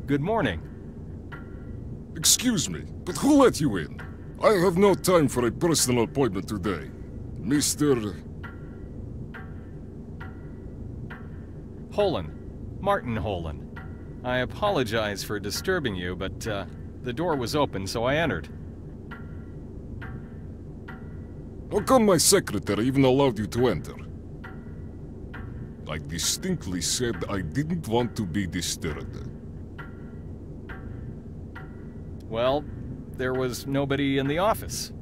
Good morning. Excuse me, but who let you in? I have no time for a personal appointment today. Mr. Holen. Martin Holen. I apologize for disturbing you, but the door was open, so I entered. How come my secretary even allowed you to enter? I distinctly said I didn't want to be disturbed. Well, there was nobody in the office.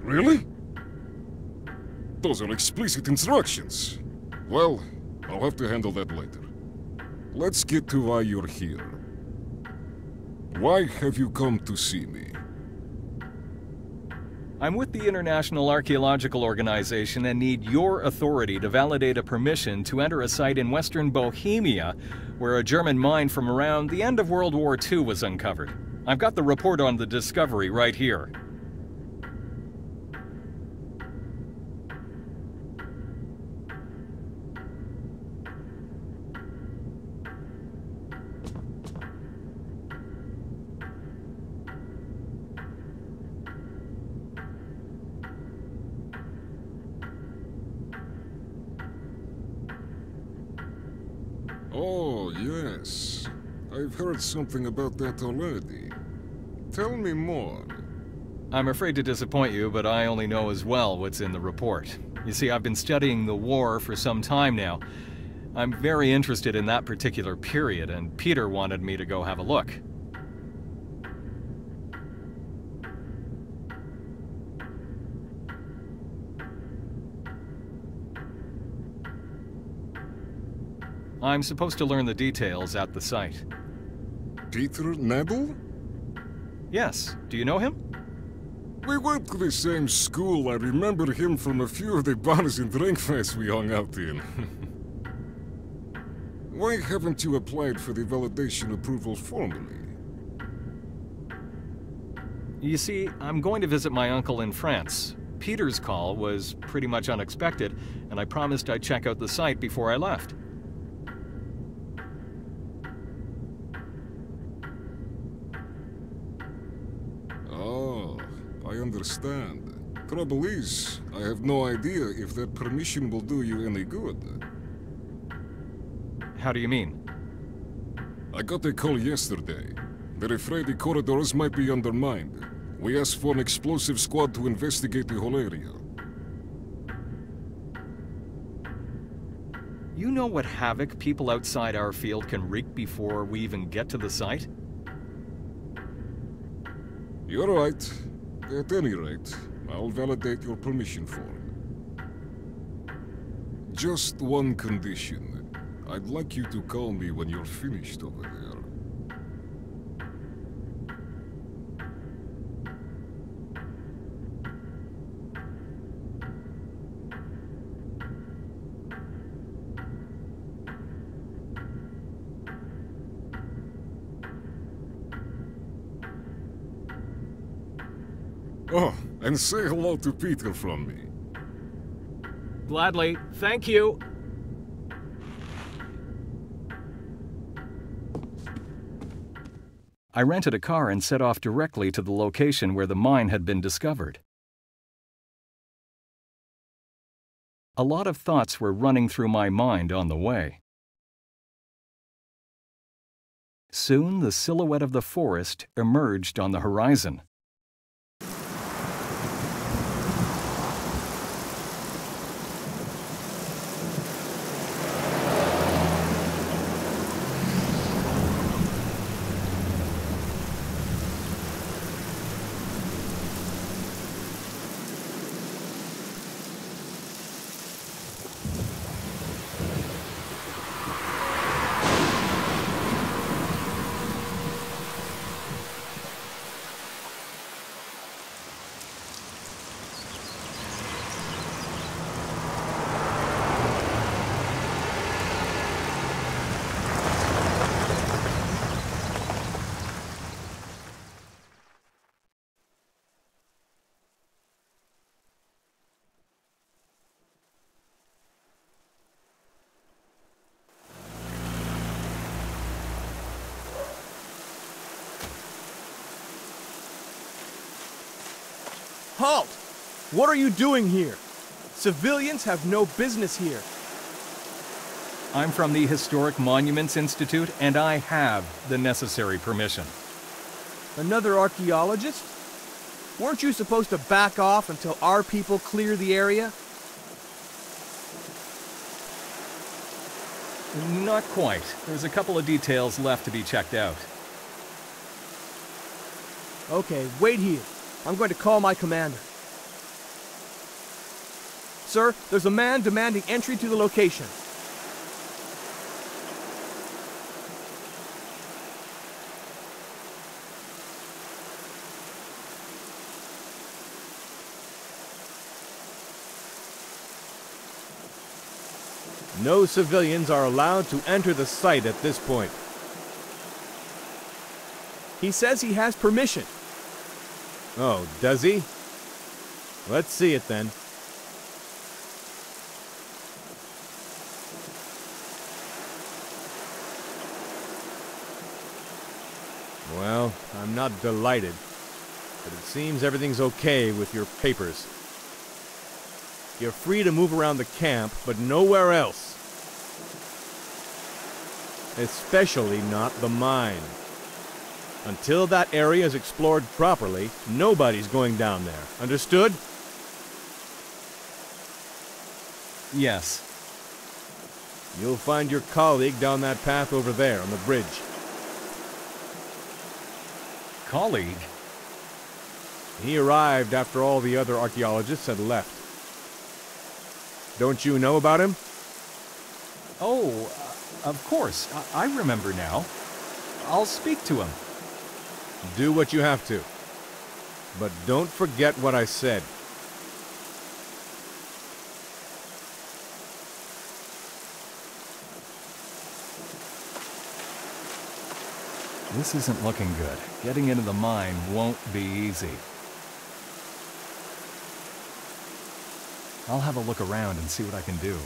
Really? Those are explicit instructions. Well, I'll have to handle that later. Let's get to why you're here. Why have you come to see me? I'm with the International Archaeological Organization and need your authority to validate a permission to enter a site in western Bohemia where a German mine from around the end of World War II was uncovered. I've got the report on the discovery right here. Oh, yes. I've heard something about that already. Tell me more. I'm afraid to disappoint you, but I only know as well what's in the report. You see, I've been studying the war for some time now. I'm very interested in that particular period, and Peter wanted me to go have a look. I'm supposed to learn the details at the site. Peter Nebel? Yes. Do you know him? We went to the same school. I remember him from a few of the bars and drinkfests we hung out in. Why haven't you applied for the validation approval formally? You see, I'm going to visit my uncle in France. Peter's call was pretty much unexpected, and I promised I'd check out the site before I left. I understand. Trouble is, I have no idea if that permission will do you any good. How do you mean? I got a call yesterday. They're afraid the corridors might be undermined. We asked for an explosive squad to investigate the whole area. You know what havoc people outside our field can wreak before we even get to the site? You're right. At any rate, I'll validate your permission form. Just one condition. I'd like you to call me when you're finished over there. Oh, and say hello to Peter from me. Gladly. Thank you. I rented a car and set off directly to the location where the mine had been discovered. A lot of thoughts were running through my mind on the way. Soon, the silhouette of the forest emerged on the horizon. Halt! What are you doing here? Civilians have no business here. I'm from the Historic Monuments Institute, and I have the necessary permission. Another archaeologist? Weren't you supposed to back off until our people clear the area? Not quite. There's a couple of details left to be checked out. Okay, wait here. I'm going to call my commander. Sir, there's a man demanding entry to the location. No civilians are allowed to enter the site at this point. He says he has permission. Oh, does he? Let's see it then. Well, I'm not delighted, but it seems everything's okay with your papers. You're free to move around the camp, but nowhere else. Especially not the mine. Until that area is explored properly, nobody's going down there. Understood? Yes. You'll find your colleague down that path over there on the bridge. Colleague? He arrived after all the other archaeologists had left. Don't you know about him? Oh, of course. I remember now. I'll speak to him. Do what you have to. But don't forget what I said. This isn't looking good. Getting into the mine won't be easy. I'll have a look around and see what I can do.